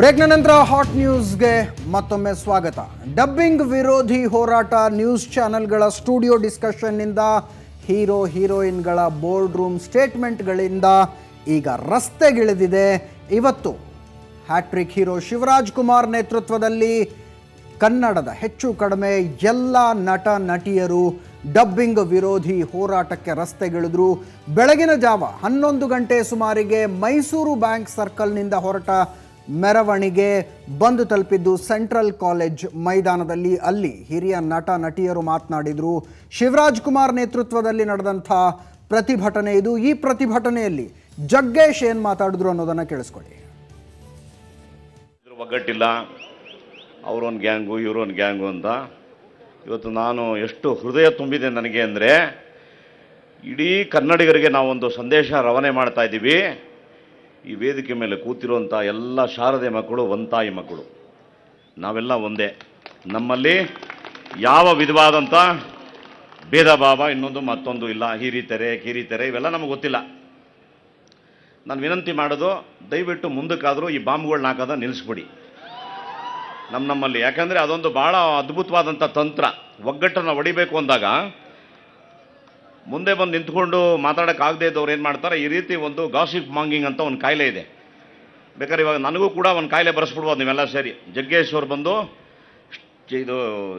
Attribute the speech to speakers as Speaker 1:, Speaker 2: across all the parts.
Speaker 1: ಬ್ರೇಕ್ನ ನಂತರ ಹಾಟ್ ನ್ಯೂಸ್ಗೆ ಮತ್ತೊಮ್ಮೆ ಸ್ವಾಗತ. ಡಬ್ಬಿಂಗ್ ವಿರೋಧಿ ಹೋರಾಟ ನ್ಯೂಸ್ ಚಾನೆಲ್ಗಳ ಸ್ಟುಡಿಯೋ ಡಿಸ್ಕಷನ್ನಿಂದ ಹೀರೋ ಹೀರೋಯಿನ್ಗಳ ಬೋರ್ಡ್ ರೂಮ್ ಸ್ಟೇಟ್ಮೆಂಟ್ಗಳಿಂದ ಈಗ ರಸ್ತೆಗಿಳಿದಿದೆ. ಇವತ್ತು ಹ್ಯಾಟ್ರಿಕ್ ಹೀರೋ ಶಿವರಾಜ್ ಕುಮಾರ್ ನೇತೃತ್ವದಲ್ಲಿ ಕನ್ನಡದ ಹೆಚ್ಚು ಕಡಿಮೆ ಎಲ್ಲ ನಟ ನಟಿಯರು ಡಬ್ಬಿಂಗ್ ವಿರೋಧಿ ಹೋರಾಟಕ್ಕೆ ರಸ್ತೆಗಿಳಿದ್ರು. ಬೆಳಗಿನ ಜಾವ 11 ಗಂಟೆ ಸುಮಾರಿಗೆ ಮೈಸೂರು ಬ್ಯಾಂಕ್ ಸರ್ಕಲ್ನಿಂದ ಹೊರಟ ಮೆರವಣಿಗೆ ಬಂದು ತಲುಪಿದ್ದು ಸೆಂಟ್ರಲ್ ಕಾಲೇಜ್ ಮೈದಾನದಲ್ಲಿ. ಅಲ್ಲಿ ಹಿರಿಯ ನಟ ನಟಿಯರು ಮಾತನಾಡಿದರು. ಶಿವರಾಜ್ ಕುಮಾರ್ ನೇತೃತ್ವದಲ್ಲಿ ನಡೆದಂಥ ಪ್ರತಿಭಟನೆ ಇದು. ಈ ಪ್ರತಿಭಟನೆಯಲ್ಲಿ ಜಗ್ಗೇಶ್ ಏನು ಮಾತಾಡಿದ್ರು ಅನ್ನೋದನ್ನು ಕೇಳಿಸ್ಕೊಳ್ಳಿ.
Speaker 2: ಒಗ್ಗಟ್ಟಿಲ್ಲ, ಅವರೊಂದು ಗ್ಯಾಂಗು ಇವರೊಂದು ಗ್ಯಾಂಗು ಅಂತ. ಇವತ್ತು ನಾನು ಎಷ್ಟು ಹೃದಯ ತುಂಬಿದೆ ನನಗೆ ಅಂದರೆ, ಇಡೀ ಕನ್ನಡಿಗರಿಗೆ ನಾವೊಂದು ಸಂದೇಶ ರವಾನೆ ಮಾಡ್ತಾ ಇದ್ದೀವಿ. ಈ ವೇದಿಕೆ ಮೇಲೆ ಕೂತಿರುವಂಥ ಎಲ್ಲ ಶಾರದೆ ಮಕ್ಕಳು, ಒಂತಾಯಿ ಮಕ್ಕಳು, ನಾವೆಲ್ಲ ಒಂದೇ. ನಮ್ಮಲ್ಲಿ ಯಾವ ವಿಧವಾದಂಥ ಭೇದ ಭಾವ ಇನ್ನೊಂದು ಮತ್ತೊಂದು ಇಲ್ಲ. ಹೀರಿತೆರೆ ಕಿರಿತೆರೆ ಇವೆಲ್ಲ ನಮಗೆ ಗೊತ್ತಿಲ್ಲ. ನಾನು ವಿನಂತಿ ಮಾಡೋದು, ದಯವಿಟ್ಟು ಮುಂದಕ್ಕಾದರೂ ಈ ಬಾಂಬ್ಗಳನ್ನ ಹಾಕೋದ ನಿಲ್ಲಿಸ್ಬಿಡಿ ನಮ್ಮಲ್ಲಿ. ಯಾಕಂದರೆ ಅದೊಂದು ಭಾಳ ಅದ್ಭುತವಾದಂಥ ತಂತ್ರ. ಒಗ್ಗಟ್ಟನ್ನು ಹೊಡಿಬೇಕು ಅಂದಾಗ ಮುಂದೆ ಬಂದು ನಿಂತ್ಕೊಂಡು ಮಾತಾಡೋಕ್ಕಾಗದೇ ಇದ್ದವ್ರು ಏನು ಮಾಡ್ತಾರೆ, ಈ ರೀತಿ ಒಂದು ಗಾಸಿಪ್ ಮಾಂಗಿಂಗ್ ಅಂತ ಒಂದು ಕಾಯಿಲೆ ಇದೆ. ಬೇಕಾದ್ರೆ ಇವಾಗ ನನಗೂ ಕೂಡ ಒಂದು ಕಾಯಿಲೆ ಬರೆಸ್ಬಿಡ್ಬೋದು ನೀವೆಲ್ಲ ಸೇರಿ. ಜಗ್ಗೇಶ್ ಅವ್ರು ಬಂದು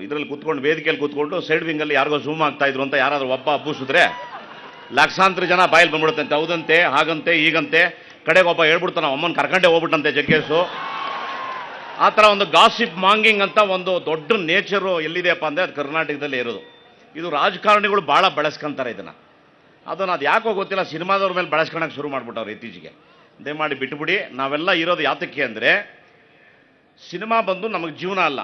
Speaker 2: ಇದರಲ್ಲಿ ಕೂತ್ಕೊಂಡು, ವೇದಿಕೆಯಲ್ಲಿ ಕೂತ್ಕೊಂಡು ಸೈಡ್ ವಿಂಗಲ್ಲಿ ಯಾರಿಗೋ ಝೂಮ್ ಆಗ್ತಾಯಿದ್ರು ಅಂತ ಯಾರಾದರೂ ಒಬ್ಬ ಹಬ್ಬಿಸಿದ್ರೆ ಲಕ್ಷಾಂತರ ಜನ ಬಾಯಲ್ಲಿ ಬಂದ್ಬಿಡುತ್ತಂತೆ. ಹೌದಂತೆ, ಹಾಗಂತೆ, ಈಗಂತೆ. ಕಡೆಗೆ ಒಬ್ಬ ಹೇಳ್ಬಿಡ್ತಾನೆ, ಅಮ್ಮನ ಕರ್ಕೊಂಡೇ ಹೋಗ್ಬಿಟ್ಟಂತೆ ಜಗ್ಗೇಶು. ಆ ಥರ ಒಂದು ಗಾಸಿಪ್ ಮಾಂಗಿಂಗ್ ಅಂತ ಒಂದು ದೊಡ್ಡ ನೇಚರು ಎಲ್ಲಿದೆಯಪ್ಪ ಅಂದರೆ ಅದು ಕರ್ನಾಟಕದಲ್ಲೇ ಇರೋದು. ಇದು ರಾಜಕಾರಣಿಗಳು ಭಾಳ ಬಳಸ್ಕೊಂತಾರೆ ಇದನ್ನು. ಅದು ಯಾಕೋ ಗೊತ್ತಿಲ್ಲ, ಸಿನಿಮಾದವ್ರ ಮೇಲೆ ಬಳಸ್ಕೊಳಕ್ಕೆ ಶುರು ಮಾಡಿಬಿಟ್ಟವ್ರು ಇತ್ತೀಚೆಗೆ. ದಯಮಾಡಿ ಬಿಟ್ಟುಬಿಡಿ. ನಾವೆಲ್ಲ ಇರೋದು ಯಾತಕ್ಕೆ ಅಂದರೆ, ಸಿನಿಮಾ ಬಂದು ನಮಗೆ ಜೀವನ ಅಲ್ಲ.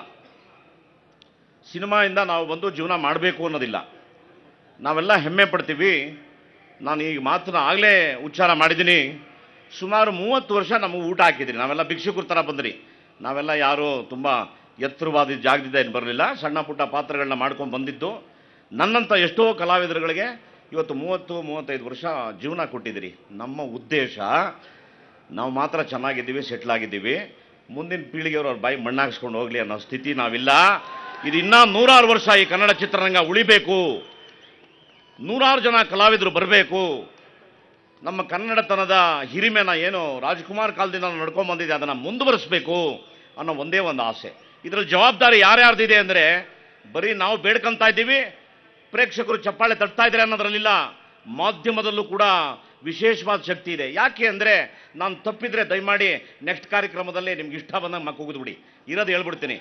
Speaker 2: ಸಿನಿಮಾಯಿಂದ ನಾವು ಬಂದು ಜೀವನ ಮಾಡಬೇಕು ಅನ್ನೋದಿಲ್ಲ. ನಾವೆಲ್ಲ ಹೆಮ್ಮೆ ಪಡ್ತೀವಿ. ನಾನು ಈ ಮಾತನ್ನ ಆಗಲೇ ಉಚ್ಚಾರ ಮಾಡಿದ್ದೀನಿ. ಸುಮಾರು 30 ವರ್ಷ ನಮಗೆ ಊಟ ಹಾಕಿದ್ರಿ. ನಾವೆಲ್ಲ ಭಿಕ್ಷುಕರ ಥರ ಬಂದ್ರಿ. ನಾವೆಲ್ಲ ಯಾರು ತುಂಬ ಎತ್ತರವಾದ ಜಾಗದಿಂದ ಏನು ಬರಲಿಲ್ಲ. ಸಣ್ಣ ಪುಟ್ಟ ಪಾತ್ರಗಳನ್ನ ಮಾಡ್ಕೊಂಡು ಬಂದಿದ್ದು. ನನ್ನಂಥ ಎಷ್ಟೋ ಕಲಾವಿದರುಗಳಿಗೆ ಇವತ್ತು 30-35 ವರ್ಷ ಜೀವನ ಕೊಟ್ಟಿದ್ದೀರಿ. ನಮ್ಮ ಉದ್ದೇಶ, ನಾವು ಮಾತ್ರ ಚೆನ್ನಾಗಿದ್ದೀವಿ, ಸೆಟ್ಲ್ ಆಗಿದ್ದೀವಿ. ಮುಂದಿನ ಪೀಳಿಗೆಯವರು ಅವ್ರ ಬಾಯಿ ಮಣ್ಣಾಗಿಸ್ಕೊಂಡು ಹೋಗಲಿ ಅನ್ನೋ ಸ್ಥಿತಿ ನಾವಿಲ್ಲ. ಇದು ಇನ್ನೂ 100 ವರ್ಷ ಈ ಕನ್ನಡ ಚಿತ್ರರಂಗ ಉಳಿಬೇಕು. 100 ಜನ ಕಲಾವಿದರು ಬರಬೇಕು. ನಮ್ಮ ಕನ್ನಡತನದ ಹಿರಿಮೆನ ಏನು ರಾಜ್ಕುಮಾರ್ ಕಾಲದಿಂದ ನಡ್ಕೊಂಡ್ಬಂದಿದೆ ಅದನ್ನು ಮುಂದುವರಿಸಬೇಕು ಅನ್ನೋ ಒಂದೇ ಒಂದು ಆಸೆ. ಇದರಲ್ಲಿ ಜವಾಬ್ದಾರಿ ಯಾರ್ಯಾರ್ದಿದೆ ಅಂದರೆ, ಬರೀ ನಾವು ಬೇಡ್ಕೊತಾ ಇದ್ದೀವಿ, ಪ್ರೇಕ್ಷಕರು ಚಪ್ಪಾಳೆ ತಟ್ತಾ ಇದ್ದಾರೆ ಅನ್ನೋದ್ರಲ್ಲಿಲ್ಲ. ಮಾಧ್ಯಮದಲ್ಲೂ ಕೂಡ ವಿಶೇಷವಾದ ಶಕ್ತಿ ಇದೆ. ಯಾಕೆ ಅಂದರೆ, ನಾನು ತಪ್ಪಿದರೆ ದಯಮಾಡಿ ನೆಕ್ಸ್ಟ್ ಕಾರ್ಯಕ್ರಮದಲ್ಲಿ ನಿಮ್ಗೆ ಇಷ್ಟ ಬಂದಾಗ ಮಕ್ಕೂಗಿದ್ಬಿಡಿ. ಇರೋದು ಹೇಳ್ಬಿಡ್ತೀನಿ.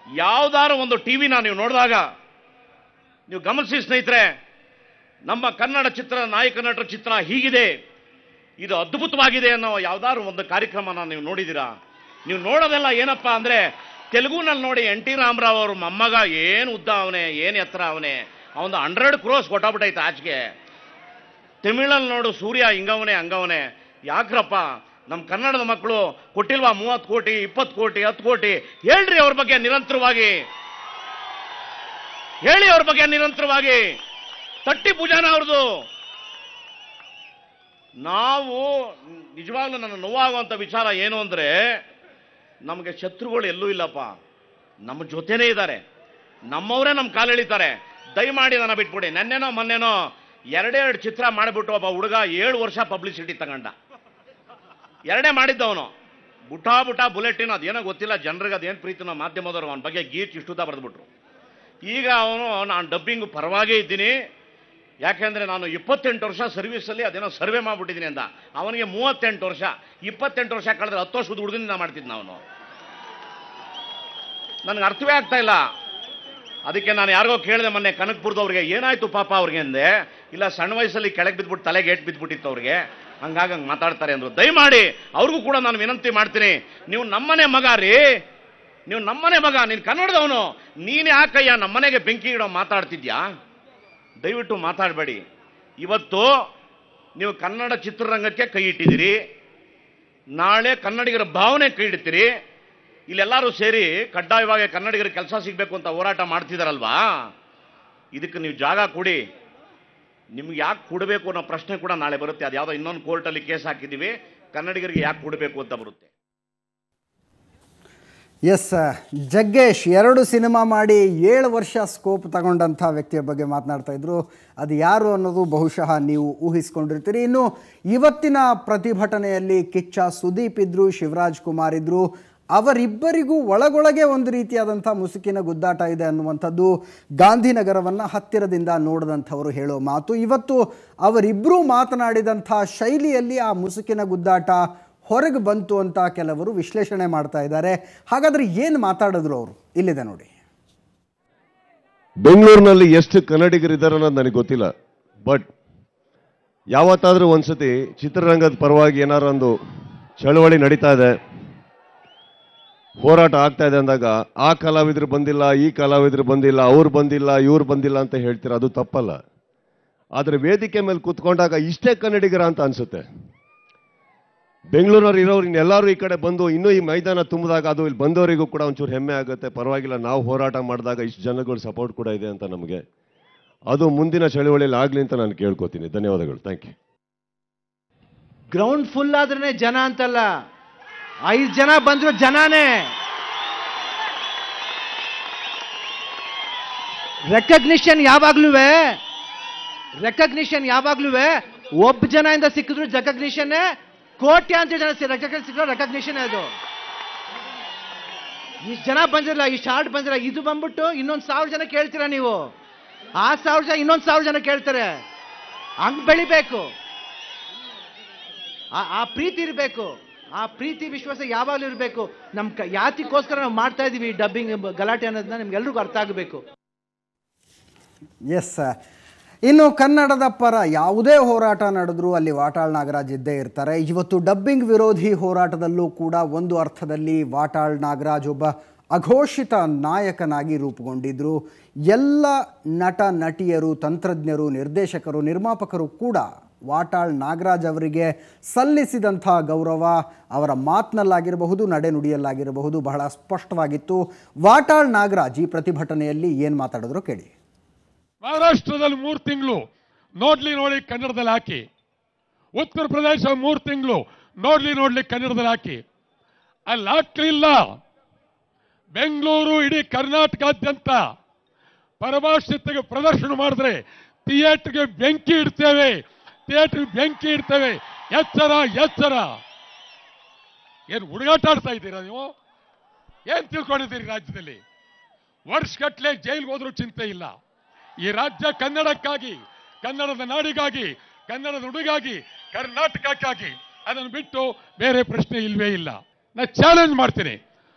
Speaker 2: ಯಾವುದಾದ್ರು ಒಂದು ಟಿವಿನ ನೀವು ನೋಡಿದಾಗ ನೀವು ಗಮನಿಸಿ ಸ್ನೇಹಿತರೆ, ನಮ್ಮ ಕನ್ನಡ ಚಿತ್ರ, ನಾಯಕ ನಟರ ಚಿತ್ರ ಹೀಗಿದೆ, ಇದು ಅದ್ಭುತವಾಗಿದೆ ಅನ್ನೋ ಯಾವುದಾದ್ರು ಒಂದು ಕಾರ್ಯಕ್ರಮನ ನೀವು ನೋಡಿದ್ದೀರಾ? ನೀವು ನೋಡೋದೆಲ್ಲ ಏನಪ್ಪ ಅಂದರೆ, ತೆಲುಗುನಲ್ಲಿ ನೋಡಿ NT ರಾಮರಾವ್ ಅವ್ರ ಮೊಮ್ಮಗ ಏನು ಉದ್ದ ಅವನೇ, ಏನು ಎತ್ತರ ಅವನೇ, ಅವನು 100 crores ಕೊಟ್ಟಾಬಿಟ್ಟೈತೆ ಆಚೆಗೆ. ತಮಿಳಲ್ಲಿ ನೋಡು, ಸೂರ್ಯ ಹಿಂಗವನೇ ಹಂಗವನೇ. ಯಾಕ್ರಪ್ಪ ನಮ್ಮ ಕನ್ನಡದ ಮಕ್ಕಳು ಕೊಟ್ಟಿಲ್ವಾ 30 ಕೋಟಿ, 20 ಕೋಟಿ, 10 ಕೋಟಿ? ಹೇಳ್ರಿ ಅವ್ರ ಬಗ್ಗೆ ನಿರಂತರವಾಗಿ, ಹೇಳಿ ಅವ್ರ ಬಗ್ಗೆ ನಿರಂತರವಾಗಿ. ತಟ್ಟಿ ಪೂಜಾನ ಅವ್ರದ್ದು. ನಾವು ನಿಜವಾಗ್ಲೂ ನನ್ನ ನೋವಾಗುವಂಥ ವಿಚಾರ ಏನು ಅಂದರೆ, ನಮಗೆ ಶತ್ರುಗಳು ಎಲ್ಲೂ ಇಲ್ಲಪ್ಪ, ನಮ್ಮ ಜೊತೆನೇ ಇದ್ದಾರೆ. ನಮ್ಮವರೇ ನಮ್ಮ ಕಾಲೆಳಿತಾರೆ. ದಯಮಾಡಿ ನನ್ನ ಬಿಟ್ಬಿಡಿ. ನೆನ್ನೆನೋ ಮೊನ್ನೆನೋ 2 ಚಿತ್ರ ಮಾಡಿಬಿಟ್ಟು ಒಬ್ಬ ಹುಡುಗ 7 ವರ್ಷ ಪಬ್ಲಿಸಿಟಿ ತಗೊಂಡ. 2 ಮಾಡಿದ್ದವನು. ಬುಟಾ ಬುಲೆಟಿನ್ ಅದೇನೋ ಗೊತ್ತಿಲ್ಲ ಜನರಿಗೆ, ಅದೇನು ಪ್ರೀತಿನೋ ಮಾಧ್ಯಮದವರು ಅವನ ಬಗ್ಗೆ ಗೀಚ್ ಇಷ್ಟುದ ಬರೆದ್ಬಿಟ್ರು. ಈಗ ಅವನು, ನಾನು ಡಬ್ಬಿಂಗ್ ಪರವಾಗೇ ಇದ್ದೀನಿ, ಯಾಕೆಂದರೆ ನಾನು 28 ವರ್ಷ ಸರ್ವಿಸಲ್ಲಿ ಅದೇನೋ ಸರ್ವೆ ಮಾಡಿಬಿಟ್ಟಿದ್ದೀನಿ ಅಂದ. ಅವನಿಗೆ 38 ವರ್ಷ. 28 ವರ್ಷ ಕಳೆದ್ರೆ 10 ವರ್ಷದ ಹುಡುಗನಿಂದ ಮಾಡ್ತಿದ್ದ ಅವನು. ನನಗೆ ಅರ್ಥವೇ ಆಗ್ತಾ ಇಲ್ಲ. ಅದಕ್ಕೆ ನಾನು ಯಾರಿಗೋ ಕೇಳಿದೆ ಮೊನ್ನೆ, ಕನಕಪುರದವ್ರಿಗೆ, ಏನಾಯ್ತು ಪಾಪ ಅವ್ರಿಗೆ ಅಂದೆ. ಇಲ್ಲ, ಸಣ್ಣ ವಯಸ್ಸಲ್ಲಿ ಕೆಳಗೆ ಬಿದ್ದುಬಿಟ್ಟು ತಲೆಗೆ ಏಟು ಬಿದ್ದುಬಿಟ್ಟಿತ್ತು ಅವ್ರಿಗೆ, ಹಂಗೆ ಮಾತಾಡ್ತಾರೆ ಅಂದರು. ದಯಮಾಡಿ ಅವ್ರಿಗೂ ಕೂಡ ನಾನು ವಿನಂತಿ ಮಾಡ್ತೀನಿ, ನೀವು ನಮ್ಮನೆ ಮಗ ರೀ, ನೀವು ನಮ್ಮನೆ ಮಗ, ನೀನು ಕನ್ನಡದವನು, ನೀನೇ ಯಾಕಯ್ಯ ನಮ್ಮನೆಗೆ ಬೆಂಕಿ ಇಡೋ ಮಾತಾಡ್ತಿದ್ಯಾ? ದಯವಿಟ್ಟು ಮಾತಾಡಬೇಡಿ. ಇವತ್ತು ನೀವು ಕನ್ನಡ ಚಿತ್ರರಂಗಕ್ಕೆ ಕೈ ಇಟ್ಟಿದ್ದೀರಿ, ನಾಳೆ ಕನ್ನಡಿಗರ ಭಾವನೆ ಕೈ ಇಡ್ತೀರಿ. ಇಲ್ಲೆಲ್ಲರೂ ಸೇರಿ ಕಡ್ಡಾಯವಾಗಿ ಕನ್ನಡಿಗರ ಕೆಲಸ ಸಿಗಬೇಕು ಅಂತ ಹೋರಾಟ ಮಾಡ್ತಿದ್ದಾರಲ್ವಾ, ಇದಕ್ಕೆ ನೀವು ಜಾಗ ಕೊಡಿ. ನಿಮ್ಗೆ ಯಾಕೆ ಕೊಡಬೇಕು ಅನ್ನೋ ಪ್ರಶ್ನೆ ಕೂಡ ನಾಳೆ ಬರುತ್ತೆ. ಅದು ಯಾವುದೋ ಇನ್ನೊಂದು ಕೋರ್ಟಲ್ಲಿ ಕೇಸ್ ಹಾಕಿದ್ದೀವಿ, ಕನ್ನಡಿಗರಿಗೆ ಯಾಕೆ ಕೊಡಬೇಕು ಅಂತ ಬರುತ್ತೆ.
Speaker 1: ಎಸ್, ಜಗ್ಗೇಶ್ 2 ಸಿನಿಮಾ ಮಾಡಿ 7 ವರ್ಷ ಸ್ಕೋಪ್ ತಗೊಂಡಂಥ ವ್ಯಕ್ತಿಯ ಬಗ್ಗೆ ಮಾತನಾಡ್ತಾ ಇದ್ರು. ಅದು ಯಾರು ಅನ್ನೋದು ಬಹುಶಃ ನೀವು ಊಹಿಸ್ಕೊಂಡಿರ್ತೀರಿ. ಇನ್ನು ಇವತ್ತಿನ ಪ್ರತಿಭಟನೆಯಲ್ಲಿ ಕಿಚ್ಚ ಸುದೀಪ್ ಇದ್ರು, ಶಿವರಾಜ್ ಕುಮಾರ್ ಇದ್ರು. ಅವರಿಬ್ಬರಿಗೂ ಒಳಗೊಳಗೆ ಒಂದು ರೀತಿಯಾದಂಥ ಮುಸುಕಿನ ಗುದ್ದಾಟ ಇದೆ ಅನ್ನುವಂಥದ್ದು ಗಾಂಧಿನಗರವನ್ನು ಹತ್ತಿರದಿಂದ ನೋಡಿದಂಥವರು ಹೇಳೋ ಮಾತು. ಇವತ್ತು ಅವರಿಬ್ಬರೂ ಮಾತನಾಡಿದಂಥ ಶೈಲಿಯಲ್ಲಿ ಆ ಮುಸುಕಿನ ಗುದ್ದಾಟ ಹೊರಗೆ ಬಂತು ಅಂತ ಕೆಲವರು ವಿಶ್ಲೇಷಣೆ ಮಾಡ್ತಾ ಇದ್ದಾರೆ. ಹಾಗಾದ್ರೆ ಏನು ಮಾತಾಡಿದ್ರು ಅವರು? ಇಲ್ಲಿದೆ ನೋಡಿ.
Speaker 3: ಬೆಂಗಳೂರಿನಲ್ಲಿ ಎಷ್ಟು ಕನ್ನಡಿಗರಿದ್ದಾರೆ ಅನ್ನೋದು ನನಗೆ ಗೊತ್ತಿಲ್ಲ. ಬಟ್ ಯಾವತ್ತಾದರೂ ಒಂದ್ಸತಿ ಚಿತ್ರರಂಗದ ಪರವಾಗಿ ಏನಾರು ಒಂದು ಚಳವಳಿ ನಡೀತಾ ಇದೆ, ಹೋರಾಟ ಆಗ್ತಾ ಇದೆ ಅಂದಾಗ ಆ ಕಲಾವಿದರು ಬಂದಿಲ್ಲ, ಈ ಕಲಾವಿದರು ಬಂದಿಲ್ಲ, ಅವ್ರು ಬಂದಿಲ್ಲ, ಇವ್ರು ಬಂದಿಲ್ಲ ಅಂತ ಹೇಳ್ತೀರ, ಅದು ತಪ್ಪಲ್ಲ. ಆದರೆ ವೇದಿಕೆ ಮೇಲೆ ಕೂತ್ಕೊಂಡಾಗ ಇಷ್ಟೇ ಕನ್ನಡಿಗರ ಅಂತ ಅನ್ಸುತ್ತೆ. ಬೆಂಗಳೂರಿನವ್ರು ಇರೋರು ಇನ್ನೆಲ್ಲರೂ ಈ ಕಡೆ ಬಂದು ಇನ್ನೂ ಈ ಮೈದಾನ ತುಂಬಿದಾಗ ಅದು ಇಲ್ಲಿ ಬಂದವರಿಗೂ ಕೂಡ ಒಂಚೂರು ಹೆಮ್ಮೆ ಆಗುತ್ತೆ. ಪರವಾಗಿಲ್ಲ, ನಾವು ಹೋರಾಟ ಮಾಡಿದಾಗ ಇಷ್ಟು ಜನಗಳು ಸಪೋರ್ಟ್ ಕೂಡ ಇದೆ ಅಂತ ನಮಗೆ. ಅದು ಮುಂದಿನ ಚಳವಳಿಯಲ್ಲಿ ಆಗಲಿ ಅಂತ ನಾನು ಕೇಳ್ಕೊತೀನಿ. ಧನ್ಯವಾದಗಳು. Thank you.
Speaker 4: ಗ್ರೌಂಡ್ ಫುಲ್ ಆದ್ರೆ ಜನ ಅಂತಲ್ಲ, 5 ಜನ ಬಂದ್ರು ಜನನೇ. ರೆಕಗ್ನಿಷನ್ ಯಾವಾಗ್ಲೂ ಒಬ್ಬ ಜನ ಇಂದ ಸಿಕ್ಕಿದ್ರು ರೆಕಗ್ನಿಷನ್, ಕೋಟ್ಯಾಂತರ ಜನ ಸಿಕ್ಕಿದ್ರು ರೆಕಗ್ನಿಷನ್. ಅದು ಇಷ್ಟು ಜನ ಬಂದಿರಲ್ಲ, ಇಷ್ಟು ಹಾರ್ಟ್ ಬಂದಿರಲ್ಲ. ಇದು ಬಂದ್ಬಿಟ್ಟು ಇನ್ನೊಂದು 1000 ಜನ ಕೇಳ್ತೀರಾ ನೀವು, ಆ 1000 ಜನ ಇನ್ನೊಂದು 1000 ಜನ ಕೇಳ್ತಾರೆ. ಹಂಗ್ ಬೆಳಿಬೇಕು, ಆ ಪ್ರೀತಿ ಇರಬೇಕು, ಆ ಪ್ರೀತಿ ವಿಶ್ವಾಸ ಯಾವಾಗಲೂ ಇರಬೇಕು. ಯಾತಿಗೋಸ್ಕರ ನಾವು ಮಾಡ್ತಾ ಇದೀವಿ ಡಬ್ಬಿಂಗ್ ಗಲಾಟೆ ಅನ್ನೋದನ್ನ ನಿಮ್ಗೆಲ್ರಿಗೂ ಅರ್ಥ ಆಗಬೇಕು.
Speaker 1: ಎಸ್, ಇನ್ನು ಕನ್ನಡದ ಪರ ಯಾವುದೇ ಹೋರಾಟ ನಡೆದ್ರೂ ಅಲ್ಲಿ ವಾಟಾಳ್ ನಾಗರಾಜ್ ಇದ್ದೇ ಇರ್ತಾರೆ. ಇವತ್ತು ಡಬ್ಬಿಂಗ್ ವಿರೋಧಿ ಹೋರಾಟದಲ್ಲೂ ಕೂಡ ಒಂದು ಅರ್ಥದಲ್ಲಿ ವಾಟಾಳ್ ನಾಗರಾಜ್ ಒಬ್ಬ ಅಘೋಷಿತ ನಾಯಕನಾಗಿ ರೂಪುಗೊಂಡಿದ್ದರು. ಎಲ್ಲ ನಟ ನಟಿಯರು, ತಂತ್ರಜ್ಞರು, ನಿರ್ದೇಶಕರು, ನಿರ್ಮಾಪಕರು ಕೂಡ ವಾಟಾಳ್ ನಾಗರಾಜ್ ಅವರಿಗೆ ಸಲ್ಲಿಸಿದಂಥ ಗೌರವ ಅವರ ಮಾತಿನಲ್ಲಾಗಿರಬಹುದು, ನಡೆನುಡಿಯಲ್ಲಾಗಿರಬಹುದು ಬಹಳ ಸ್ಪಷ್ಟವಾಗಿತ್ತು. ವಾಟಾಳ್ ನಾಗರಾಜ್ ಈ ಪ್ರತಿಭಟನೆಯಲ್ಲಿ ಏನು ಮಾತಾಡಿದ್ರು ಕೇಳಿ.
Speaker 5: ಮಹಾರಾಷ್ಟ್ರದಲ್ಲಿ 3 ತಿಂಗಳು ನೋಡಿ ಕನ್ನಡದಲ್ಲಿ ಹಾಕಿ, ಉತ್ತರ ಪ್ರದೇಶ 3 ತಿಂಗಳು ನೋಡ್ಲಿ ಕನ್ನಡದಲ್ಲಿ ಹಾಕಿ. ಅಲ್ಲಿ ಹಾಕಲಿಲ್ಲ. ಬೆಂಗಳೂರು ಇಡೀ ಕರ್ನಾಟಕಾದ್ಯಂತ ಪರಭಾಷೆಗೆ ಪ್ರದರ್ಶನ ಮಾಡಿದ್ರೆ ಥಿಯೇಟರ್ಗೆ ಬೆಂಕಿ ಇಡ್ತೇವೆ. ಎಚ್ಚರ. ಏನು ಹುಡುಗಾಟ ಆಡ್ತಾ ಇದ್ದೀರಾ ನೀವು? ಏನ್ ತಿಳ್ಕೊಂಡಿದ್ದೀರಿ? ರಾಜ್ಯದಲ್ಲಿ ವರ್ಷಗಟ್ಟಲೆ ಜೈಲ್ಗೆ ಹೋದ್ರೂ ಚಿಂತೆ ಇಲ್ಲ. ಈ ರಾಜ್ಯ ಕನ್ನಡಕ್ಕಾಗಿ, ಕನ್ನಡದ ನಾಡಿಗಾಗಿ, ಕನ್ನಡದ ನುಡಿಗಾಗಿ, ಕರ್ನಾಟಕಕ್ಕಾಗಿ. ಅದನ್ನು ಬಿಟ್ಟು ಬೇರೆ ಪ್ರಶ್ನೆ ಇಲ್ವೇ ಇಲ್ಲ. ನಾ ಚಾಲೆಂಜ್ ಮಾಡ್ತೀನಿ,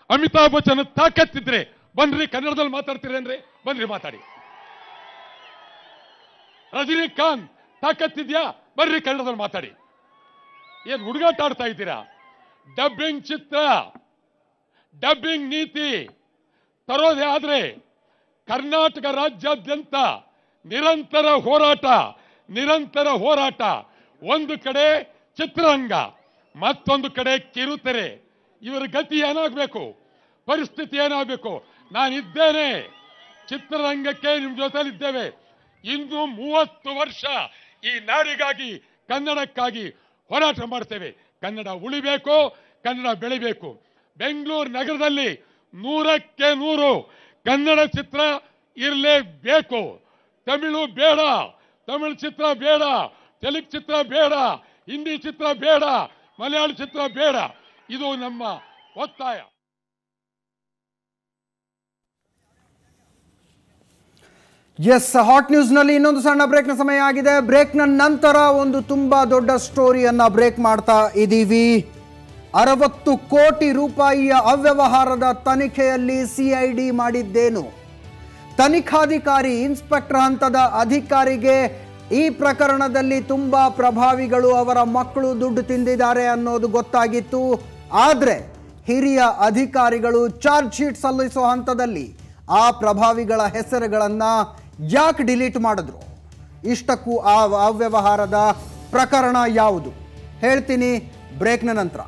Speaker 5: ಅಮಿತಾಬ್ ಬಚ್ಚನ್ ತಾಕತ್ತಿದ್ರೆ ಬನ್ರಿ ಕನ್ನಡದಲ್ಲಿ ಮಾತಾಡ್ತೀರೇನ್ರಿ? ಬನ್ರಿ ಮಾತಾಡಿ. ರಜನಿಕಾಂತ್ ತಾಕತ್ತಿದ್ಯಾ? ಬರ್ರಿ ಕನ್ನಡದಲ್ಲಿ ಮಾತಾಡಿ. ಏನ್ ಹುಡುಗಾಟ ಆಡ್ತಾ ಇದ್ದೀರಾ? ಡಬ್ಬಿಂಗ್ ಚಿತ್ರ, ಡಬ್ಬಿಂಗ್ ನೀತಿ ತರೋದೇ ಆದ್ರೆ ಕರ್ನಾಟಕ ರಾಜ್ಯಾದ್ಯಂತ ನಿರಂತರ ಹೋರಾಟ. ಒಂದು ಕಡೆ ಚಿತ್ರರಂಗ, ಮತ್ತೊಂದು ಕಡೆ ಕಿರುತೆರೆ. ಇವರ ಗತಿ ಏನಾಗಬೇಕು, ಪರಿಸ್ಥಿತಿ ಏನಾಗಬೇಕು? ನಾನಿದ್ದೇನೆ, ಚಿತ್ರರಂಗಕ್ಕೆ ನಿಮ್ಮ ಜೊತೆಲಿದ್ದೇವೆ. ಇನ್ನು 30 ವರ್ಷ ಈ ನಾಡಿಗಾಗಿ, ಕನ್ನಡಕ್ಕಾಗಿ ಹೋರಾಟ ಮಾಡ್ತೇವೆ. ಕನ್ನಡ ಉಳಿಬೇಕು, ಕನ್ನಡ ಬೆಳಿಬೇಕು. ಬೆಂಗಳೂರು ನಗರದಲ್ಲಿ 100ಕ್ಕೆ 100 ಕನ್ನಡ ಚಿತ್ರ ಇರಲೇಬೇಕು. ತಮಿಳು ಬೇಡ, ತಮಿಳು ಚಿತ್ರ ಬೇಡ, ತೆಲುಗು ಚಿತ್ರ ಬೇಡ, ಹಿಂದಿ ಚಿತ್ರ ಬೇಡ, ಮಲಯಾಳ ಚಿತ್ರ ಬೇಡ. ಇದು ನಮ್ಮ ಒತ್ತಾಯ.
Speaker 1: ಎಸ್, ಹಾಟ್ ನ್ಯೂಸ್ನಲ್ಲಿ ಇನ್ನೊಂದು ಸಣ್ಣ ಬ್ರೇಕ್ನ ಸಮಯ ಆಗಿದೆ. ಬ್ರೇಕ್ನ ನಂತರ ಒಂದು ತುಂಬಾ ದೊಡ್ಡ ಸ್ಟೋರಿಯನ್ನ ಬ್ರೇಕ್ ಮಾಡ್ತಾ ಇದ್ದೀವಿ. 60 ಕೋಟಿ ರೂಪಾಯಿಯ ಅವ್ಯವಹಾರದ ತನಿಖೆಯಲ್ಲಿ ಸಿಐಡಿ ಮಾಡಿದ್ದೇನು? ತನಿಖಾಧಿಕಾರಿ, ಇನ್ಸ್ಪೆಕ್ಟರ್ ಹಂತದ ಅಧಿಕಾರಿಗೆ ಈ ಪ್ರಕರಣದಲ್ಲಿ ತುಂಬಾ ಪ್ರಭಾವಿಗಳು, ಅವರ ಮಕ್ಕಳು ದುಡ್ಡು ತಿಂದಿದ್ದಾರೆ ಅನ್ನೋದು ಗೊತ್ತಾಗಿತ್ತು. ಆದರೆ ಹಿರಿಯ ಅಧಿಕಾರಿಗಳು ಚಾರ್ಜ್ ಶೀಟ್ ಸಲ್ಲಿಸುವ ಹಂತದಲ್ಲಿ ಆ ಪ್ರಭಾವಿಗಳ ಹೆಸರುಗಳನ್ನು ಯಾಕೆ ಡಿಲೀಟ್ ಮಾಡಿದ್ರು? ಇಷ್ಟಕ್ಕೂ ಆ ಅವ್ಯವಹಾರದ ಪ್ರಕರಣ ಯಾವುದು ಹೇಳ್ತೀನಿ ಬ್ರೇಕ್ನ ನಂತರ.